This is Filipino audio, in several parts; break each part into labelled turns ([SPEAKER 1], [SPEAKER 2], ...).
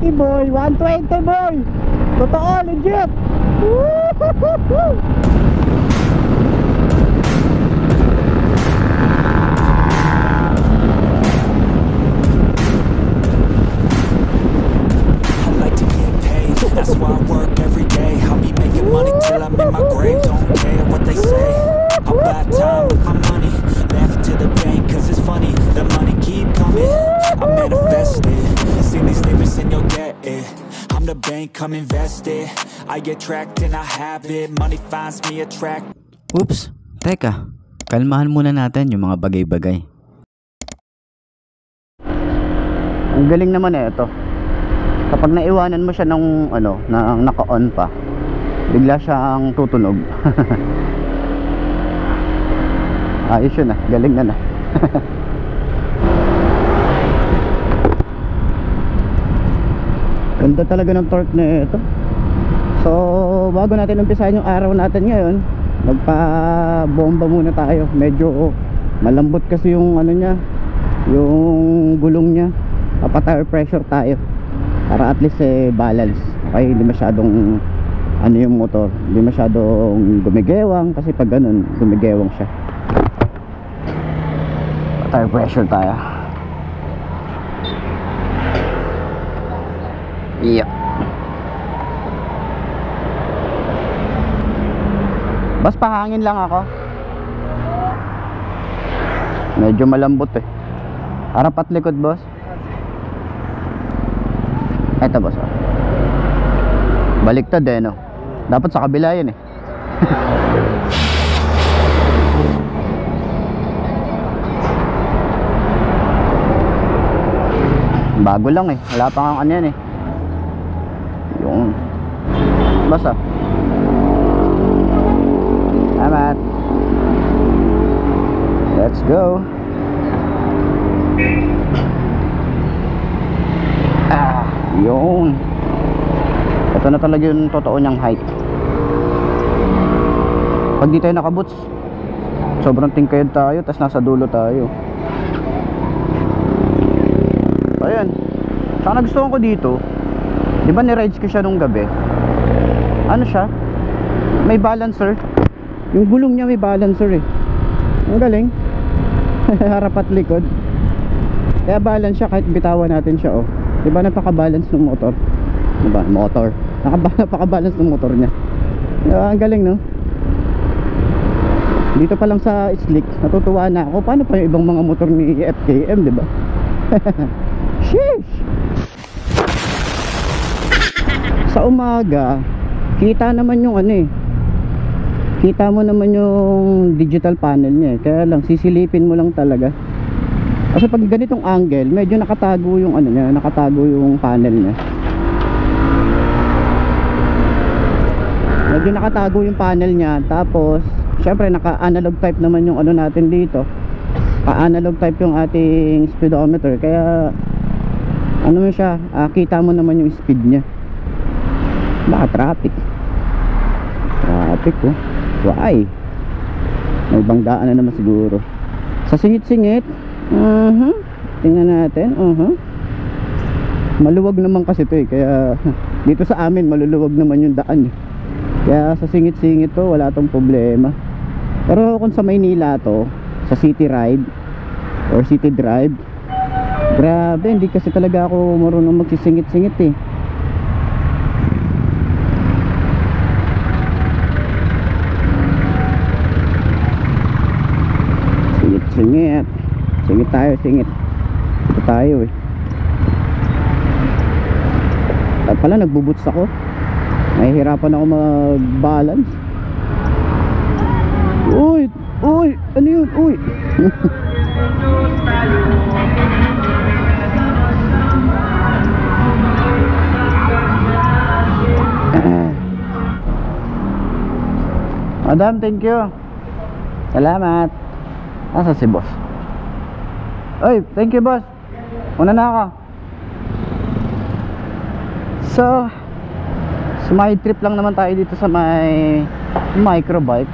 [SPEAKER 1] 120 boy, 120 boy. Totoo, legit. Woo-hoo-hoo-hoo.
[SPEAKER 2] That's why I work every day. I'll be making money till I'm in my grave. Don't care what they say. I buy time with my money. Laugh to the bank cause it's funny. The money keep coming. I manifest it. Sing these lyrics and you'll get it. I'm the bank, come invest it. I attract and I have it. Money finds me attract.
[SPEAKER 3] Oops, teka. Kalmahan muna natin yung mga bagay-bagay.
[SPEAKER 1] Ang galing naman ito. Kapag naiwanan mo siya ng naka-on pa, bigla siyang tutunog. Ayos yun, galing na. Ganda talaga ng torque na ito. So bago natin umpisahan yung araw natin ngayon, magpa-bomba muna tayo. Medyo malambot kasi yung niya, yung gulong niya. Papa-tire pressure tayo para at least balance. Okay, hindi masyadong yung motor, hindi masyadong gumigewang, kasi pag ganun gumigewang siya. Tire pressure tayo. Yeah. Bas, pahangin lang ako. Medyo malambot Harap at likod, boss. Eto, boss. Baliktad no. Dapat sa kabila yan Bago lang wala pa kang yan yung basta. Salamat. Let's go. Yun. Ito na talaga yung totoo niyang height. Pag di tayo nakaboots, sobrang tingkayad tayo, tas nasa dulo tayo. Ayan. Saka nagustuhan ko dito, di ba ni-rides ko siya nung gabi? Ano siya? May balancer. Yung gulong niya may balancer Ang galing. Harap at likod. Kaya balance siya kahit bitawan natin siya Diba napaka-balance ng motor? Diba? Motor. Napaka-balance ng motor niya. Diba? Ang galing, no? Dito pa lang sa slick, natutuwa na ako. Paano pa yung ibang mga motor ni FKM, diba? Sheesh! Sa umaga, kita naman yung kita mo naman yung digital panel niya Kaya lang, sisilipin mo lang talaga. Kasi pag ganitong angle, medyo nakatago yung nakatago yung panel niya. Medyo nakatago yung panel niya. Tapos, syempre naka-analog type naman yung natin dito. Pa-analog type yung ating speedometer. Kaya mo siya, kita mo naman yung speed niya. Baka traffic. Traffic Why? May ibang daan na naman siguro. Sa singit-singit, tingnan natin. Maluwag naman kasi ito kaya dito sa amin maluluwag naman yung daan Kaya sa singit-singit to wala tong problema. Pero kung sa Maynila to, sa city ride or city drive, grabe, hindi kasi talaga ako marunong magsisingit-singit Singit. Singit tayo, singit. Ito tayo At pala nagbuboots ako. Nahihirapan ako mag-balance. Uy! Uy! Ano yun? Uy! Madam, thank you. Salamat. Asa si boss? Oy, thank you boss. Una na ako. So, sumide trip lang naman tayo dito sa may microbike.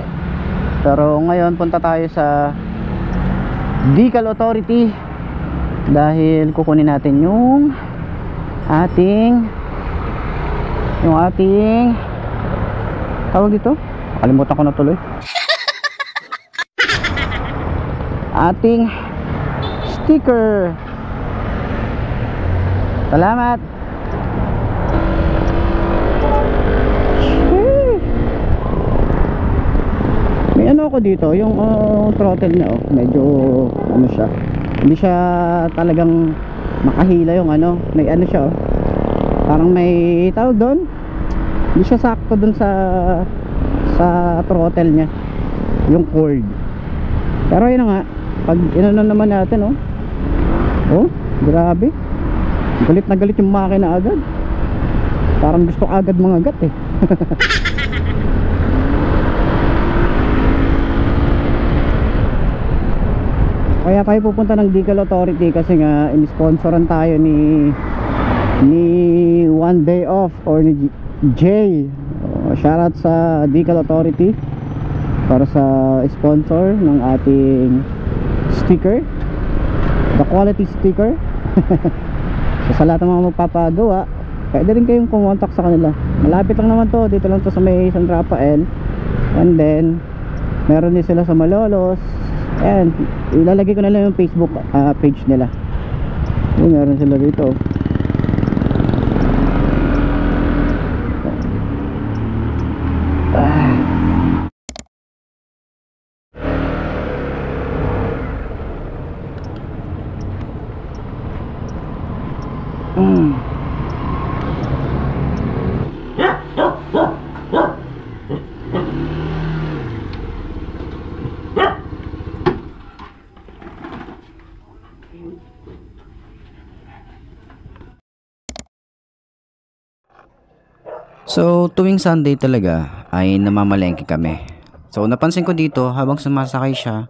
[SPEAKER 1] Pero ngayon punta tayo sa Decal Authority dahil kukunin natin yung ating tawag dito, kalimutan ko na tuloy. Ating sticker. Salamat. May ano ako dito, yung throttle niya medyo ano siya. Hindi siya talagang makahila yung ano, may ano siya parang may tawag doon. Hindi siya sakto doon sa throttle niya, yung cord. Pero yun na nga, pag inano naman natin grabe, galit na galit yung makina agad. Parang gusto agad mga gat eh. Kaya tayo pupunta ng Decal Authority kasi nga in-sponsoran tayo ni One Day Off or ni Jay. Shoutout sa Decal Authority para sa sponsor ng ating sticker, the quality sticker. So sa lahat ng mga magpapagawa, pwede rin kayong kumontak sa kanila. Malapit lang naman to, dito lang to sa may San Rafael. And then meron din sila sa Malolos. And ilalagay ko na lang yung Facebook page nila. Meron sila dito.
[SPEAKER 3] So, tuwing Sunday talaga ay namamalengke kami. So, napansin ko dito habang sumasakay siya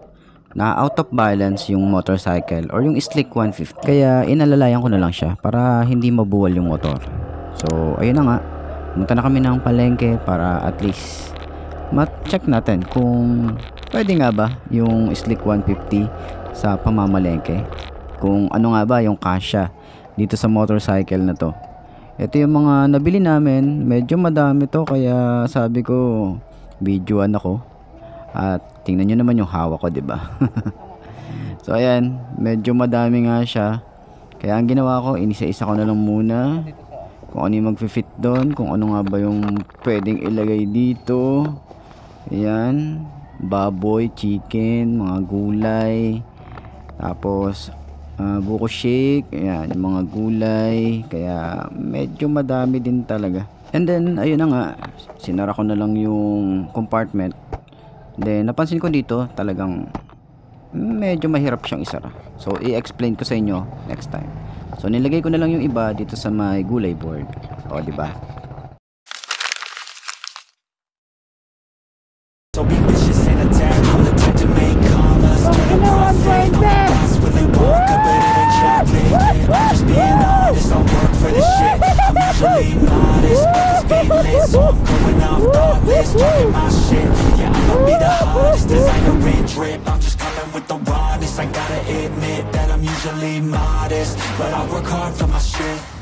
[SPEAKER 3] na out of balance yung motorcycle or yung Slick 150. Kaya inalalayan ko na lang siya para hindi mabuwal yung motor. So, ayun na nga. Pumunta na kami ng palengke para at least ma-check natin kung pwede nga ba yung Slick 150 sa pamamalengke. Kung ano nga ba yung kasya dito sa motorcycle na to. Ito yung mga nabili namin, medyo madami to kaya sabi ko videoan ako. At tingnan nyo naman yung hawak ko, diba? So ayan, medyo madami nga siya. Kaya ang ginawa ko, inisa-isa ko na lang muna kung ano yung mag-fit doon, kung ano nga ba yung pwedeng ilagay dito. Ayan, baboy, chicken, mga gulay. Tapos buko shake, ayan, yung mga gulay. Kaya medyo madami din talaga. And then ayun na nga, sinara ko na lang yung compartment. Then napansin ko dito talagang medyo mahirap siyang isara. So i-explain ko sa inyo next time. So nilagay ko na lang yung iba dito sa may gulay board. O diba?
[SPEAKER 2] So be vicious and attack. I'm the type to make commas. Turn profit on the boss with a vodka, but it ain't chocolate. I'm just being honest, I'll work for this shit. I'm usually modest, but this beat lit, so I'm going off thoughtless, talking my shit. Yeah, I'ma be the hottest designer in drip. I'm just coming with the rawness. I gotta admit that I'm usually modest, but I work hard for my shit.